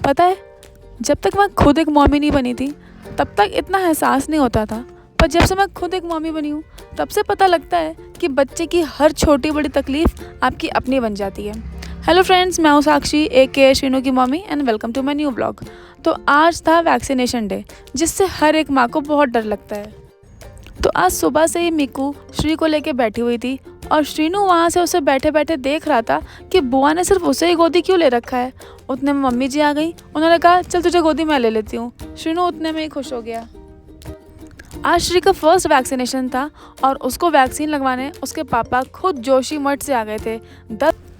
पता है, जब तक मैं खुद एक मॉमी नहीं बनी थी तब तक इतना एहसास नहीं होता था, पर जब से मैं खुद एक मॉमी बनी हूँ तब से पता लगता है कि बच्चे की हर छोटी बड़ी तकलीफ़ आपकी अपनी बन जाती है। हेलो फ्रेंड्स, मैं हूँ साक्षी के श्रीनू की mommy and welcome to my new blog. तो आज था वैक्सीनेशन डे, जिससे हर एक माँ को बहुत डर लगता है। तो आज सुबह से ही मीकू श्री को लेके बैठी हुई थी और श्रीनू वहाँ से उसे बैठे बैठे देख रहा था कि बुआ ने सिर्फ उसे ही गोदी क्यों ले रखा है। उतने में मम्मी जी आ गई। उन्होंने कहा चल तुझे गोदी मैं ले लेती हूँ। श्रीनू उतने में ही खुश हो गया। आज श्री का फर्स्ट वैक्सीनेशन था और उसको वैक्सीन लगवाने उसके पापा खुद जोशी मठ से आ गए थे।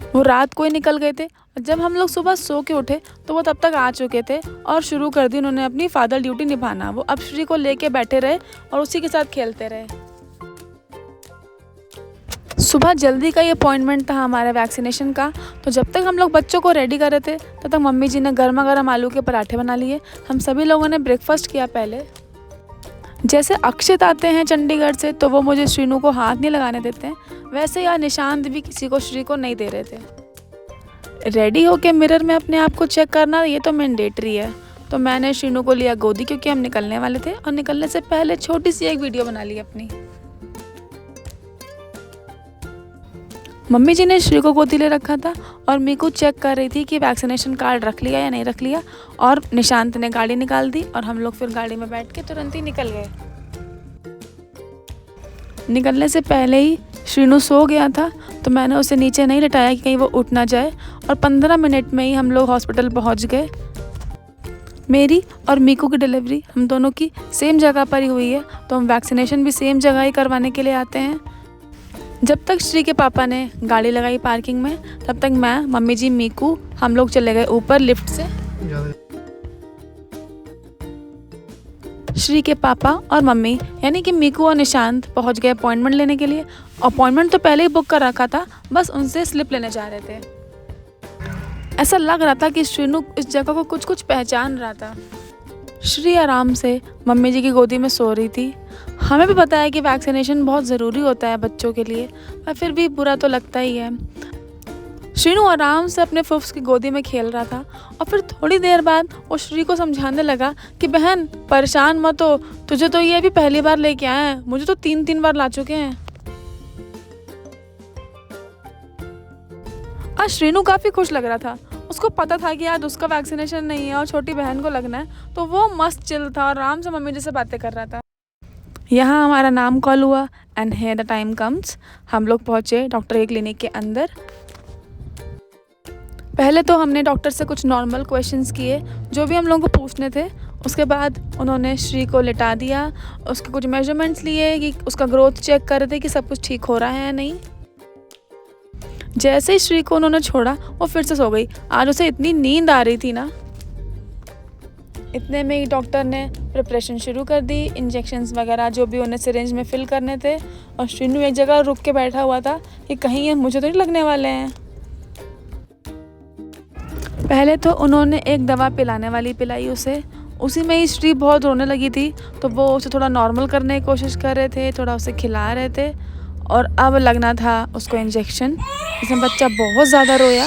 वो रात को ही निकल गए थे और जब हम लोग सुबह सो के उठे तो वो तब तक आ चुके थे और शुरू कर दी उन्होंने अपनी फादर ड्यूटी निभाना। वो अब श्री को लेके बैठे रहे और उसी के साथ खेलते रहे। सुबह जल्दी का ही अपॉइंटमेंट था हमारे वैक्सीनेशन का, तो जब तक हम लोग बच्चों को रेडी कर रहे थे तब तक मम्मी जी ने गर्मा गर्म आलू के पराठे बना लिए। हम सभी लोगों ने ब्रेकफास्ट किया। पहले जैसे अक्षित आते हैं चंडीगढ़ से तो वो मुझे श्रीनू को हाथ नहीं लगाने देते हैं, वैसे यार निशांत भी किसी को श्री को नहीं दे रहे थे। रेडी होके मिरर में अपने आप को चेक करना ये तो मैंडेटरी है। तो मैंने श्रीनू को लिया गोदी क्योंकि हम निकलने वाले थे और निकलने से पहले छोटी सी एक वीडियो बना ली अपनी। मम्मी जी ने श्री को गोदी ले रखा था और मीकू चेक कर रही थी कि वैक्सीनेशन कार्ड रख लिया या नहीं रख लिया, और निशांत ने गाड़ी निकाल दी और हम लोग फिर गाड़ी में बैठ के तुरंत ही निकल गए। निकलने से पहले ही श्रीनू सो गया था तो मैंने उसे नीचे नहीं लिटाया कि कहीं वो उठ ना जाए, और 15 मिनट में ही हम लोग हॉस्पिटल पहुंच गए। मेरी और मीकू की डिलीवरी हम दोनों की सेम जगह पर ही हुई है, तो हम वैक्सीनेशन भी सेम जगह ही करवाने के लिए आते हैं। जब तक श्री के पापा ने गाड़ी लगाई पार्किंग में तब तक मैं, मम्मी जी, मीकू हम लोग चले गए ऊपर लिफ्ट से। श्री के पापा और मम्मी यानी कि मीकू और निशांत पहुंच गए अपॉइंटमेंट लेने के लिए। अपॉइंटमेंट तो पहले ही बुक कर रखा था, बस उनसे स्लिप लेने जा रहे थे। ऐसा लग रहा था कि श्रीनू इस जगह को कुछ कुछ पहचान रहा था। श्री आराम से मम्मी जी की गोदी में सो रही थी। हमें भी पता है कि वैक्सीनेशन बहुत ज़रूरी होता है बच्चों के लिए, पर फिर भी बुरा तो लगता ही है। श्रीनू आराम से अपने फुफ्स की गोदी में खेल रहा था और फिर थोड़ी देर बाद वो श्री को समझाने लगा कि बहन परेशान मत हो, तुझे तो ये अभी पहली बार लेके आए हैं, मुझे तो 3 बार ला चुके हैं। आज श्रीनू काफ़ी खुश लग रहा था। उसको पता था कि आज उसका वैक्सीनेशन नहीं है और छोटी बहन को लगना है, तो वो मस्त चिल था और आराम से मम्मी जी से बातें कर रहा था। यहाँ हमारा नाम कॉल हुआ and here the time comes. हम लोग पहुँचे डॉक्टर के क्लिनिक के अंदर। पहले तो हमने डॉक्टर से कुछ नॉर्मल क्वेश्चंस किए जो भी हम लोगों को पूछने थे। उसके बाद उन्होंने श्री को लिटा दिया, उसके कुछ मेजरमेंट्स लिए कि उसका ग्रोथ चेक कर रहे थे कि सब कुछ ठीक हो रहा है या नहीं। जैसे ही श्री को उन्होंने छोड़ा वो फिर से सो गई। आज उसे इतनी नींद आ रही थी ना। इतने में ही डॉक्टर ने प्रिपरेशन शुरू कर दी, इंजेक्शंस वगैरह जो भी उन्हें सिरिंज में फिल करने थे, और श्रीनू एक जगह रुक के बैठा हुआ था कि कहीं ये मुझे तो नहीं लगने वाले हैं। पहले तो उन्होंने एक दवा पिलाने वाली पिलाई उसे, उसी में ही श्री बहुत रोने लगी थी, तो वो उसे थोड़ा नॉर्मल करने की कोशिश कर रहे थे, थोड़ा उसे खिला रहे थे, और अब लगना था उसको इंजेक्शन। इसमें बच्चा बहुत ज़्यादा रोया।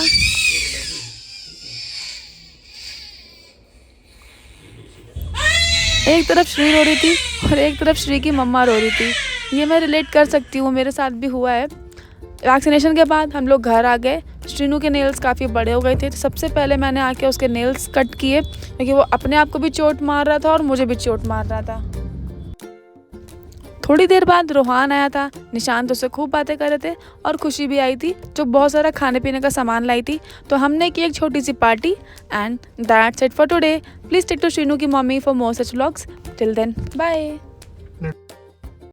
एक तरफ श्री रो रही थी और एक तरफ श्री की मम्मा रो रही थी। ये मैं रिलेट कर सकती हूँ, मेरे साथ भी हुआ है। वैक्सीनेशन के बाद हम लोग घर आ गए। श्रीनू के नेल्स काफ़ी बड़े हो गए थे, तो सबसे पहले मैंने आके उसके नेल्स कट किए क्योंकि वो अपने आप को भी चोट मार रहा था और मुझे भी चोट मार रहा था। थोड़ी देर बाद रोहान आया था। निशांत उससे खूब बातें कर रहे थे और खुशी भी आई थी जो बहुत सारा खाने पीने का सामान लाई थी। तो हमने की एक छोटी सी party and that's it for today. Please take to Srinu की मम्मी for more such vlogs. Till then bye.